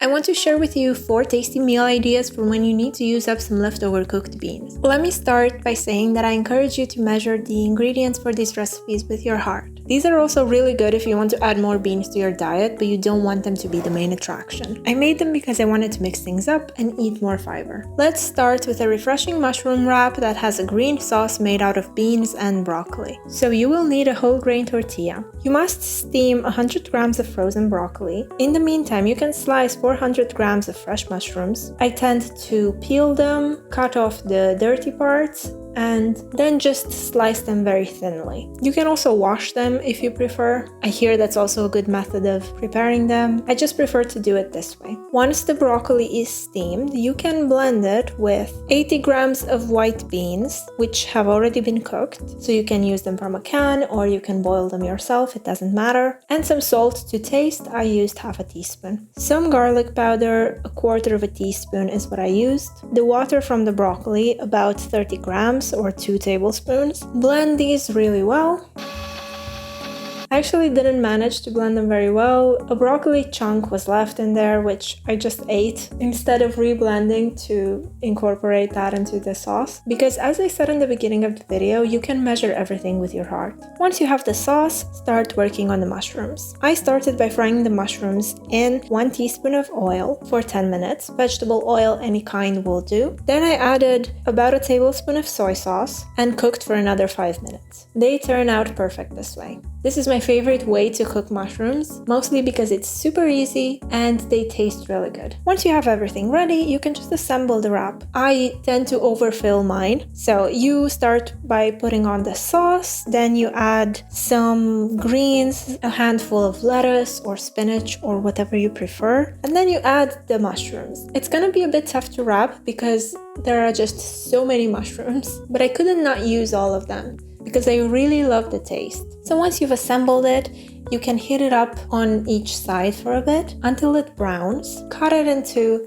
I want to share with you 4 tasty meal ideas for when you need to use up some leftover cooked beans. Let me start by saying that I encourage you to measure the ingredients for these recipes with your heart. These are also really good if you want to add more beans to your diet, but you don't want them to be the main attraction. I made them because I wanted to mix things up and eat more fiber. Let's start with a refreshing mushroom wrap that has a green sauce made out of beans and broccoli. So you will need a whole grain tortilla. You must steam 100 grams of frozen broccoli. In the meantime, you can slice 400 grams of fresh mushrooms. I tend to peel them, cut off the dirty parts, and then just slice them very thinly. You can also wash them if you prefer. I hear that's also a good method of preparing them. I just prefer to do it this way. Once the broccoli is steamed, you can blend it with 80 grams of white beans, which have already been cooked. So you can use them from a can or you can boil them yourself, it doesn't matter. And some salt to taste. I used half a teaspoon. Some garlic powder, 1/4 of a teaspoon is what I used. The water from the broccoli, about 30 grams or 2 tablespoons. Blend these really well. I actually didn't manage to blend them very well. A broccoli chunk was left in there, which I just ate instead of reblending to incorporate that into the sauce. Because as I said in the beginning of the video, you can measure everything with your heart. Once you have the sauce, start working on the mushrooms. I started by frying the mushrooms in 1 teaspoon of oil for 10 minutes. Vegetable oil, any kind will do. Then I added about a tablespoon of soy sauce and cooked for another 5 minutes. They turn out perfect this way. This is my favorite way to cook mushrooms, mostly because it's super easy and they taste really good. Once you have everything ready, you can just assemble the wrap. I tend to overfill mine, so you start by putting on the sauce, then you add some greens, a handful of lettuce or spinach or whatever you prefer, and then you add the mushrooms. It's gonna be a bit tough to wrap because there are just so many mushrooms, but I couldn't not use all of them, because I really love the taste. So once you've assembled it, you can heat it up on each side for a bit until it browns. Cut it in 2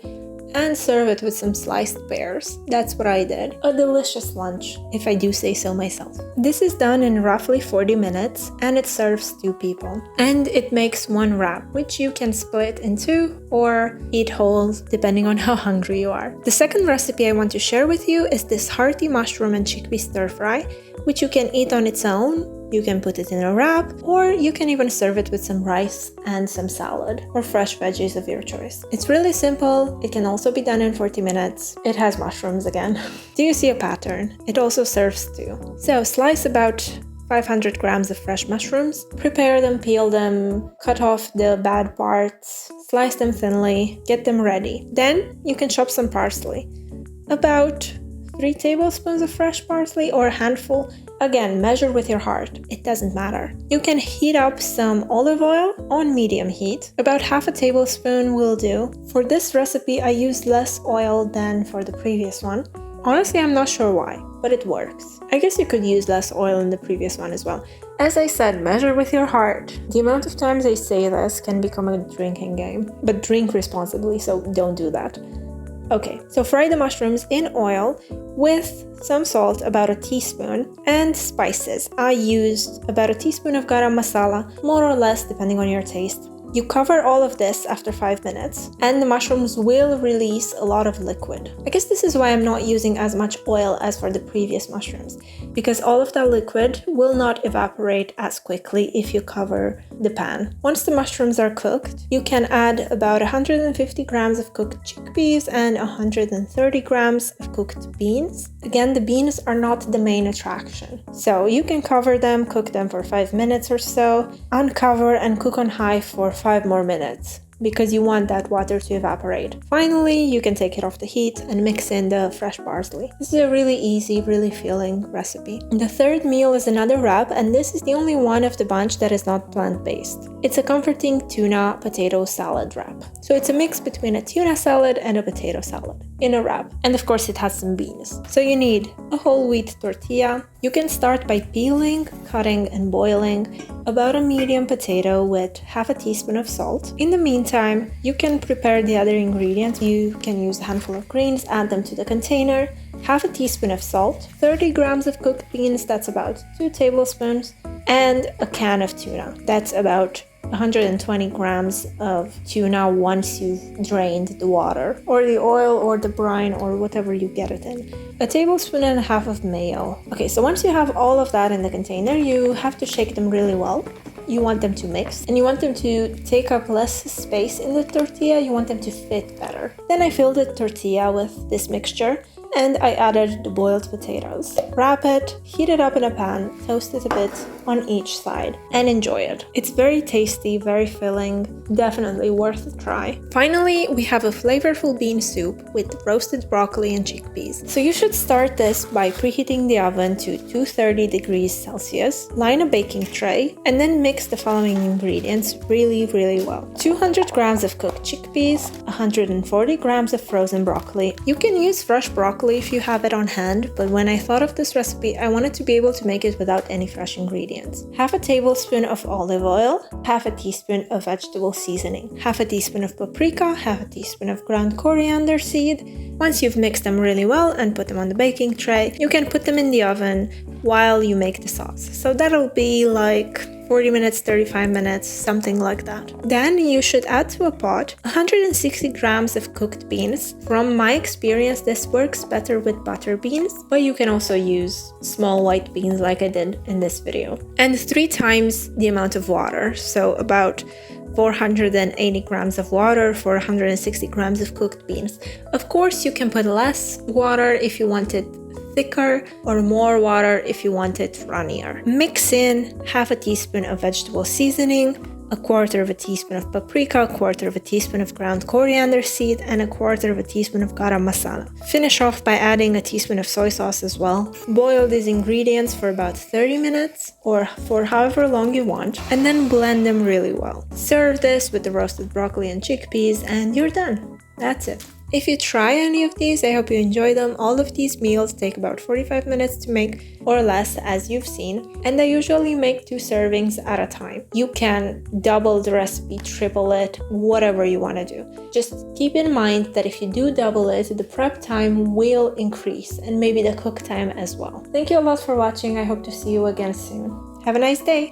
and serve it with some sliced pears. That's what I did. A delicious lunch, if I do say so myself. This is done in roughly 40 minutes and it serves 2 people. And it makes 1 wrap, which you can split in 2 or eat whole, depending on how hungry you are. The second recipe I want to share with you is this hearty mushroom and chickpea stir fry, which you can eat on its own. You can put it in a wrap, or you can even serve it with some rice and some salad or fresh veggies of your choice. It's really simple. It can also be done in 40 minutes. It has mushrooms again. Do you see a pattern? It also serves 2. So slice about 500 grams of fresh mushrooms. Prepare them, peel them, cut off the bad parts, slice them thinly, get them ready. Then you can chop some parsley. About 3 tablespoons of fresh parsley or a handful. Again, measure with your heart. It doesn't matter. You can heat up some olive oil on medium heat. About half a tablespoon will do. For this recipe, I used less oil than for the previous one. Honestly, I'm not sure why, but it works. I guess you could use less oil in the previous one as well. As I said, measure with your heart. The amount of times I say this can become a drinking game, but drink responsibly, so don't do that. Okay, so fry the mushrooms in oil with some salt, about a teaspoon, and spices. I used about a teaspoon of garam masala, more or less depending on your taste. You cover all of this after 5 minutes, and the mushrooms will release a lot of liquid. I guess this is why I'm not using as much oil as for the previous mushrooms, because all of that liquid will not evaporate as quickly if you cover the pan. Once the mushrooms are cooked, you can add about 150 grams of cooked chickpeas and 130 grams of cooked beans. Again, the beans are not the main attraction. So you can cover them, cook them for 5 minutes or so, uncover and cook on high for 5 more minutes, because you want that water to evaporate. Finally, you can take it off the heat and mix in the fresh parsley. This is a really easy, really filling recipe. The third meal is another wrap, and this is the only one of the bunch that is not plant-based. It's a comforting tuna potato salad wrap. So it's a mix between a tuna salad and a potato salad in a wrap. And of course it has some beans. So you need a whole wheat tortilla. You can start by peeling, cutting and boiling about a medium potato with half a teaspoon of salt. In the meantime, you can prepare the other ingredients. You can use a handful of greens, add them to the container, half a teaspoon of salt, 30 grams of cooked beans, that's about 2 tablespoons, and a can of tuna, that's about 120 grams of tuna once you've drained the water, or the oil, or the brine, or whatever you get it in. A tablespoon and a half of mayo. Okay, so once you have all of that in the container, you have to shake them really well. You want them to mix, and you want them to take up less space in the tortilla. You want them to fit better. Then I filled the tortilla with this mixture, and I added the boiled potatoes. Wrap it, heat it up in a pan, toast it a bit on each side, and enjoy it. It's very tasty, very filling, definitely worth a try. Finally, we have a flavorful bean soup with roasted broccoli and chickpeas. So you should start this by preheating the oven to 230 degrees Celsius, line a baking tray, and then mix the following ingredients really well. 200 grams of cooked chickpeas, 140 grams of frozen broccoli. You can use fresh broccoli if you have it on hand, but when I thought of this recipe, I wanted to be able to make it without any fresh ingredients. Half a tablespoon of olive oil, half a teaspoon of vegetable seasoning, half a teaspoon of paprika, half a teaspoon of ground coriander seed. Once you've mixed them really well and put them on the baking tray, you can put them in the oven while you make the sauce. So that'll be like 40 minutes, 35 minutes, something like that. Then you should add to a pot 160 grams of cooked beans. From my experience, this works better with butter beans, but you can also use small white beans like I did in this video. And 3 times the amount of water, so about 480 grams of water for 160 grams of cooked beans. Of course, you can put less water if you want it thicker, or more water if you want it runnier. Mix in half a teaspoon of vegetable seasoning, a quarter of a teaspoon of paprika, a quarter of a teaspoon of ground coriander seed, and a quarter of a teaspoon of garam masala. Finish off by adding a teaspoon of soy sauce as well. Boil these ingredients for about 30 minutes or for however long you want, and then blend them really well. Serve this with the roasted broccoli and chickpeas, and you're done. That's it. If you try any of these, I hope you enjoy them. All of these meals take about 45 minutes to make or less, as you've seen, and I usually make 2 servings at a time. You can double the recipe, triple it, whatever you want to do. Just keep in mind that if you do double it, the prep time will increase, and maybe the cook time as well. Thank you a lot for watching. I hope to see you again soon. Have a nice day!